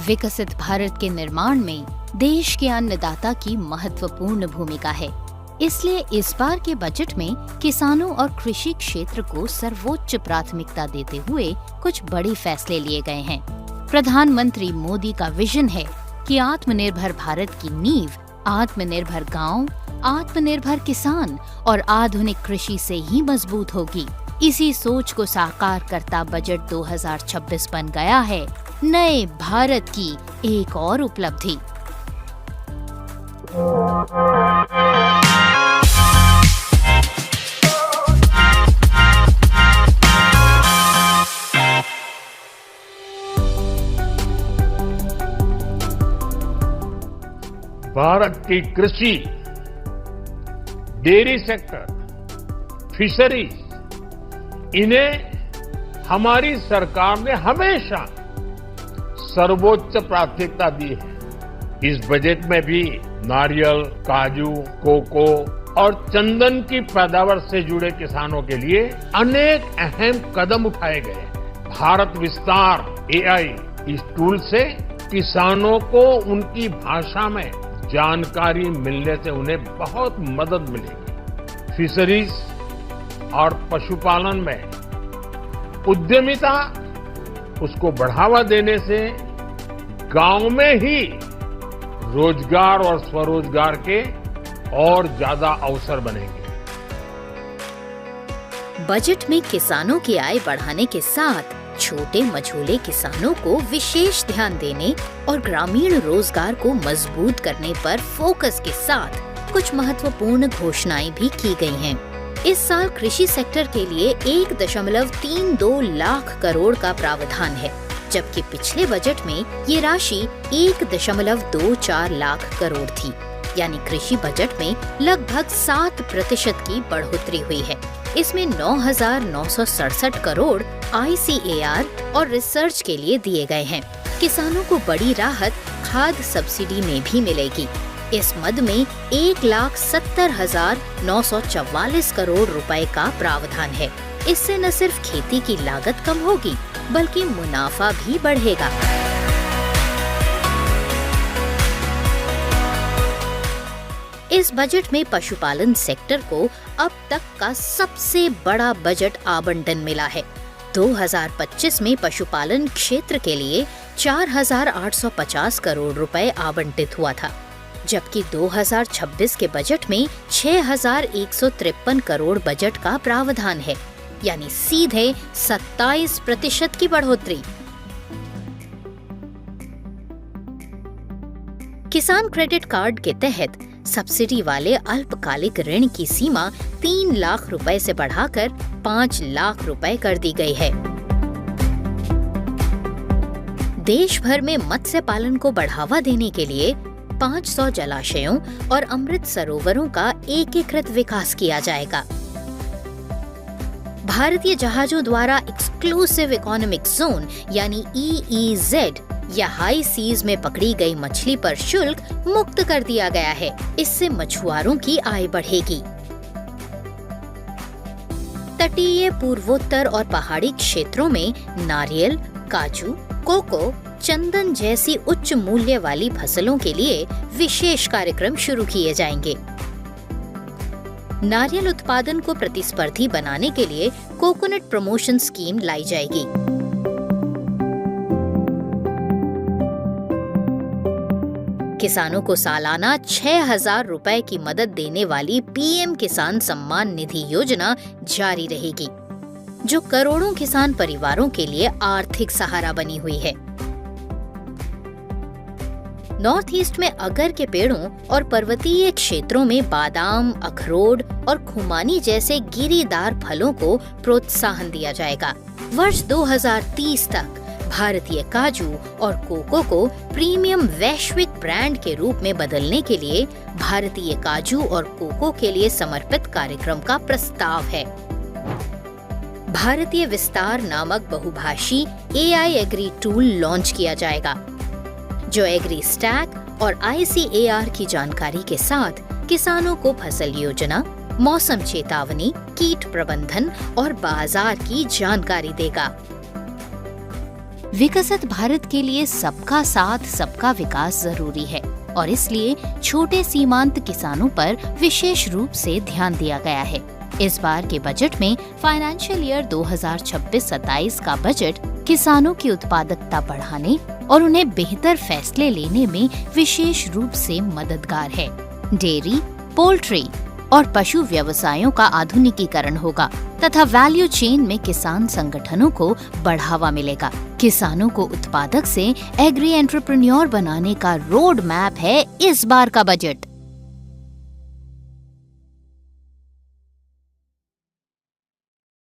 विकसित भारत के निर्माण में देश के अन्नदाता की महत्वपूर्ण भूमिका है। इसलिए इस बार के बजट में किसानों और कृषि क्षेत्र को सर्वोच्च प्राथमिकता देते हुए कुछ बड़े फैसले लिए गए हैं। प्रधानमंत्री मोदी का विजन है कि आत्मनिर्भर भारत की नींव आत्मनिर्भर गांव, आत्मनिर्भर किसान और आधुनिक कृषि से ही मजबूत होगी। इसी सोच को साकार करता बजट 2026 बन गया है नए भारत की एक और उपलब्धि। भारत की कृषि, डेयरी सेक्टर, फिशरीज, इन्हें हमारी सरकार ने हमेशा सर्वोच्च प्राथमिकता दी है। इस बजट में भी नारियल, काजू, कोको और चंदन की पैदावार से जुड़े किसानों के लिए अनेक अहम कदम उठाए गए हैं। भारत विस्तार AI इस टूल से किसानों को उनकी भाषा में जानकारी मिलने से उन्हें बहुत मदद मिलेगी। फिशरीज और पशुपालन में उद्यमिता, उसको बढ़ावा देने से गांव में ही रोजगार और स्वरोजगार के और ज्यादा अवसर बनेंगे। बजट में किसानों की आय बढ़ाने के साथ छोटे मझोले किसानों को विशेष ध्यान देने और ग्रामीण रोजगार को मजबूत करने पर फोकस के साथ कुछ महत्वपूर्ण घोषणाएं भी की गई हैं। इस साल कृषि सेक्टर के लिए 1.32 लाख करोड़ का प्रावधान है, जबकि पिछले बजट में ये राशि 1.24 लाख करोड़ थी। यानी कृषि बजट में लगभग 7% की बढ़ोतरी हुई है। इसमें 9,967 करोड़ ICAR और रिसर्च के लिए दिए गए हैं। किसानों को बड़ी राहत खाद सब्सिडी में भी मिलेगी। इस मद में 1,70,944 करोड़ रुपए का प्रावधान है। इससे न सिर्फ खेती की लागत कम होगी, बल्कि मुनाफा भी बढ़ेगा। इस बजट में पशुपालन सेक्टर को अब तक का सबसे बड़ा बजट आवंटन मिला है। 2025 में पशुपालन क्षेत्र के लिए 4,850 करोड़ रुपए आवंटित हुआ था, जबकि 2026 के बजट में 6,153 करोड़ बजट का प्रावधान है, यानी सीधे 27% की बढ़ोतरी। किसान क्रेडिट कार्ड के तहत सब्सिडी वाले अल्पकालिक ऋण की सीमा 3 लाख रुपए से बढ़ाकर 5 लाख रुपए कर दी गई है। देश भर में मत्स्य पालन को बढ़ावा देने के लिए 500 जलाशयों और अमृत सरोवरों का एकीकृत विकास किया जाएगा। भारतीय जहाजों द्वारा एक्सक्लूसिव इकोनॉमिक जोन यानी EEZ या हाई सीज में पकड़ी गई मछली पर शुल्क मुक्त कर दिया गया है। इससे मछुआरों की आय बढ़ेगी। तटीय, पूर्वोत्तर और पहाड़ी क्षेत्रों में नारियल, काजू, कोको, चंदन जैसी उच्च मूल्य वाली फसलों के लिए विशेष कार्यक्रम शुरू किए जाएंगे। नारियल उत्पादन को प्रतिस्पर्धी बनाने के लिए कोकोनट प्रमोशन स्कीम लाई जाएगी। किसानों को सालाना 6,000 रुपए की मदद देने वाली PM किसान सम्मान निधि योजना जारी रहेगी, जो करोड़ों किसान परिवारों के लिए आर्थिक सहारा बनी हुई है। नॉर्थ ईस्ट में अगर के पेड़ों और पर्वतीय क्षेत्रों में बादाम, अखरोट और खुमानी जैसे गिरीदार फलों को प्रोत्साहन दिया जाएगा। वर्ष 2030 तक भारतीय काजू और कोको को प्रीमियम वैश्विक ब्रांड के रूप में बदलने के लिए भारतीय काजू और कोको के लिए समर्पित कार्यक्रम का प्रस्ताव है। भारतीय विस्तार नामक बहुभाषी AI एग्री टूल लॉन्च किया जाएगा, जो एग्री स्टैक और ICAR की जानकारी के साथ किसानों को फसल योजना, मौसम चेतावनी, कीट प्रबंधन और बाजार की जानकारी देगा। विकसित भारत के लिए सबका साथ सबका विकास जरूरी है और इसलिए छोटे सीमांत किसानों पर विशेष रूप से ध्यान दिया गया है। इस बार के बजट में फाइनेंशियल ईयर 2026-27 का बजट किसानों की उत्पादकता बढ़ाने और उन्हें बेहतर फैसले लेने में विशेष रूप से मददगार है। डेयरी, पोल्ट्री और पशु व्यवसायों का आधुनिकीकरण होगा तथा वैल्यू चेन में किसान संगठनों को बढ़ावा मिलेगा। किसानों को उत्पादक से एग्री एंटरप्रेन्योर बनाने का रोड मैप है इस बार का बजट।